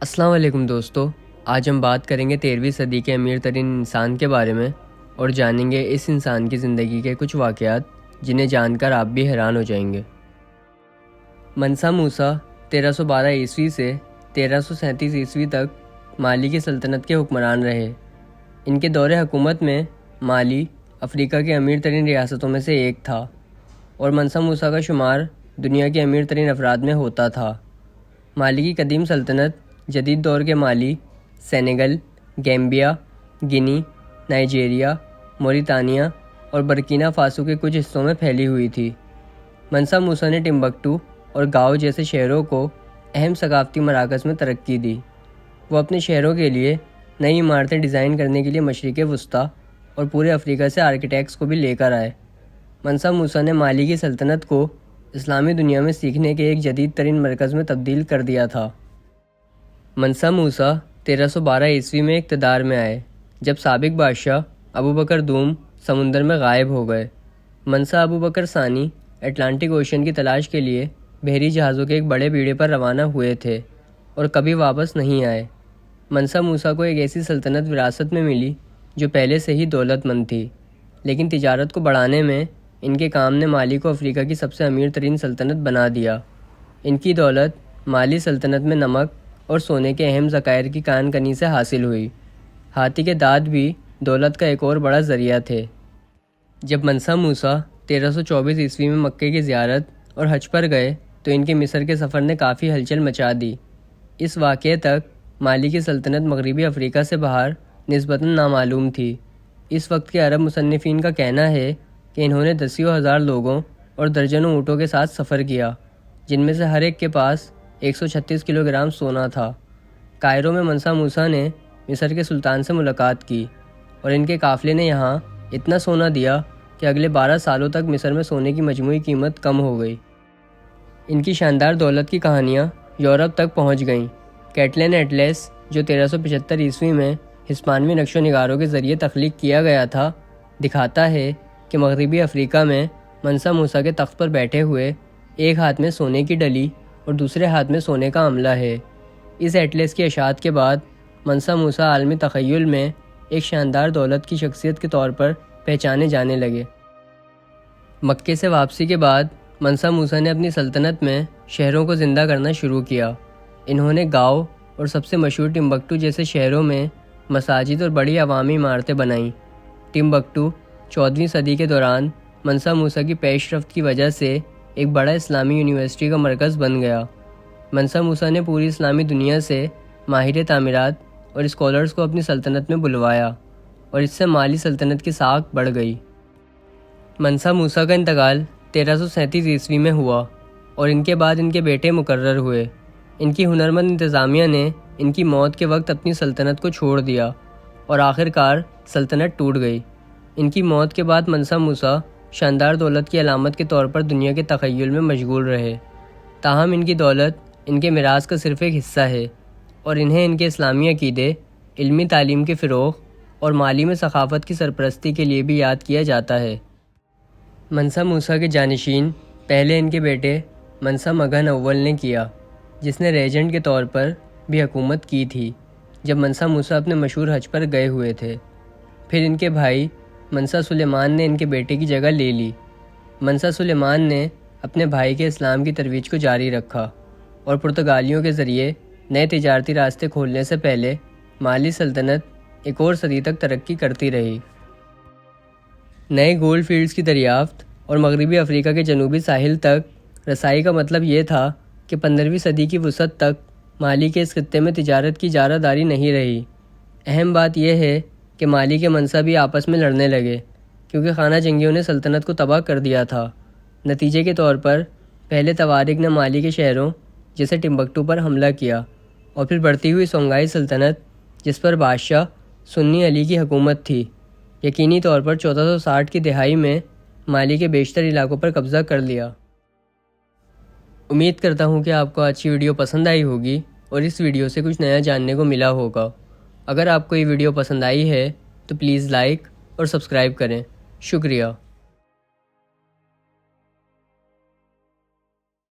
السلام علیکم دوستو، آج ہم بات کریں گے 13ویں صدی کے امیر ترین انسان کے بارے میں اور جانیں گے اس انسان کی زندگی کے کچھ واقعات جنہیں جان کر آپ بھی حیران ہو جائیں گے۔ منسا موسیٰ 1312 عیسوی سے 1337 عیسوی تک مالی کی سلطنت کے حکمران رہے۔ ان کے دور حکومت میں مالی افریقہ کے امیر ترین ریاستوں میں سے ایک تھا اور منسا موسیٰ کا شمار دنیا کے امیر ترین افراد میں ہوتا تھا۔ مالی کی قدیم سلطنت جدید دور کے مالی، سینیگل، گیمبیا، گنی، نائجیریا، موریتانیہ اور برکینا فاسو کے کچھ حصوں میں پھیلی ہوئی تھی۔ منسا موسیٰ نے ٹمبکٹو اور گاؤ جیسے شہروں کو اہم ثقافتی مراکز میں ترقی دی۔ وہ اپنے شہروں کے لیے نئی عمارتیں ڈیزائن کرنے کے لیے مشرق وسطیٰ اور پورے افریقہ سے آرکیٹیکٹس کو بھی لے کر آئے۔ منسا موسیٰ نے مالی کی سلطنت کو اسلامی دنیا میں سیکھنے کے ایک جدید ترین مرکز میں تبدیل کر دیا تھا۔ منسا موسیٰ 1312 عیسوی میں اقتدار میں آئے جب سابق بادشاہ ابوبکر دوم سمندر میں غائب ہو گئے۔ منسا ابوبکر ثانی اٹلانٹک اوشن کی تلاش کے لیے بحری جہازوں کے ایک بڑے بیڑے پر روانہ ہوئے تھے اور کبھی واپس نہیں آئے۔ منسا موسیٰ کو ایک ایسی سلطنت وراثت میں ملی جو پہلے سے ہی دولت مند تھی، لیکن تجارت کو بڑھانے میں ان کے کام نے مالی کو افریقہ کی سب سے امیر ترین سلطنت بنا دیا۔ ان کی دولت مالی سلطنت میں نمک اور سونے کے اہم ذخائر کی کان کنی سے حاصل ہوئی۔ ہاتھی کے دانت بھی دولت کا ایک اور بڑا ذریعہ تھے۔ جب منسا موسیٰ 1324 عیسوی میں مکے کی زیارت اور حج پر گئے تو ان کے مصر کے سفر نے کافی ہلچل مچا دی۔ اس واقعے تک مالی کی سلطنت مغربی افریقہ سے باہر نسبتاً نامعلوم تھی۔ اس وقت کے عرب مصنفین کا کہنا ہے کہ انہوں نے دسیوں ہزار لوگوں اور درجنوں اونٹوں کے ساتھ سفر کیا، جن میں سے ہر ایک کے پاس 136 کلو گرام سونا تھا۔ کائرو میں منسا موسیٰ نے مصر کے سلطان سے ملاقات کی اور ان کے قافلے نے یہاں اتنا سونا دیا کہ اگلے 12 سالوں تک مصر میں سونے کی مجموعی قیمت کم ہو گئی۔ ان کی شاندار دولت کی کہانیاں یورپ تک پہنچ گئیں۔ کیٹلن ایٹلس، جو 1375 عیسوی میں ہسپانوی نقش و نگاروں کے ذریعے تخلیق کیا گیا تھا، دکھاتا ہے کہ مغربی افریقہ میں منسا موسیٰ کے تخت پر بیٹھے ہوئے ایک ہاتھ میں سونے کی ڈلی اور دوسرے ہاتھ میں سونے کا عملہ ہے۔ اس ایٹلس کی اشاعت کے بعد منسا موسیٰ عالمی تخیل میں ایک شاندار دولت کی شخصیت کے طور پر پہچانے جانے لگے۔ مکے سے واپسی کے بعد منسا موسیٰ نے اپنی سلطنت میں شہروں کو زندہ کرنا شروع کیا۔ انہوں نے گاؤ اور سب سے مشہور ٹمبکٹو جیسے شہروں میں مساجد اور بڑی عوامی عمارتیں بنائیں۔ ٹمبکٹو 14ویں صدی کے دوران منسا موسیٰ کی پیش رفت کی وجہ سے ایک بڑا اسلامی یونیورسٹی کا مرکز بن گیا۔ منسا موسیٰ نے پوری اسلامی دنیا سے ماہر تعمیرات اور اسکالرز کو اپنی سلطنت میں بلوایا اور اس سے مالی سلطنت کی ساکھ بڑھ گئی۔ منسا موسیٰ کا انتقال 1337 عیسوی میں ہوا اور ان کے بعد ان کے بیٹے مقرر ہوئے۔ ان کی ہنرمند انتظامیہ نے ان کی موت کے وقت اپنی سلطنت کو چھوڑ دیا اور آخر کار سلطنت ٹوٹ گئی۔ ان کی موت کے بعد منسا موسیٰ شاندار دولت کی علامت کے طور پر دنیا کے تخیل میں مشغول رہے۔ تاہم ان کی دولت ان کے میراث کا صرف ایک حصہ ہے اور انہیں ان کے اسلامی عقیدے، علمی تعلیم کے فروغ اور مالی میں ثقافت کی سرپرستی کے لیے بھی یاد کیا جاتا ہے۔ منسا موسیٰ کے جانشین پہلے ان کے بیٹے منسا مگن اول نے کیا، جس نے ریجنٹ کے طور پر بھی حکومت کی تھی جب منسا موسیٰ اپنے مشہور حج پر گئے ہوئے تھے۔ پھر ان کے بھائی منسا سلیمان نے ان کے بیٹے کی جگہ لے لی۔ منسا سلیمان نے اپنے بھائی کے اسلام کی ترویج کو جاری رکھا اور پرتگالیوں کے ذریعے نئے تجارتی راستے کھولنے سے پہلے مالی سلطنت ایک اور صدی تک ترقی کرتی رہی۔ نئے گولڈ فیلڈز کی دریافت اور مغربی افریقہ کے جنوبی ساحل تک رسائی کا مطلب یہ تھا کہ 15ویں صدی کی وسعت تک مالی کے اس خطے میں تجارت کی اجارہ داری نہیں رہی۔ اہم بات یہ ہے کہ مالی کے منسا بھی آپس میں لڑنے لگے کیونکہ خانہ جنگیوں نے سلطنت کو تباہ کر دیا تھا۔ نتیجے کے طور پر پہلے توارق نے مالی کے شہروں جیسے ٹمبکٹو پر حملہ کیا اور پھر بڑھتی ہوئی سونگائی سلطنت، جس پر بادشاہ سنی علی کی حکومت تھی، یقینی طور پر 1460 کی دہائی میں مالی کے بیشتر علاقوں پر قبضہ کر لیا۔ امید کرتا ہوں کہ آپ کو آج کی ویڈیو پسند آئی ہوگی اور اس ویڈیو سے کچھ نیا جاننے کو ملا ہوگا۔ اگر آپ کو یہ ویڈیو پسند آئی ہے تو پلیز لائک اور سبسکرائب کریں۔ شکریہ۔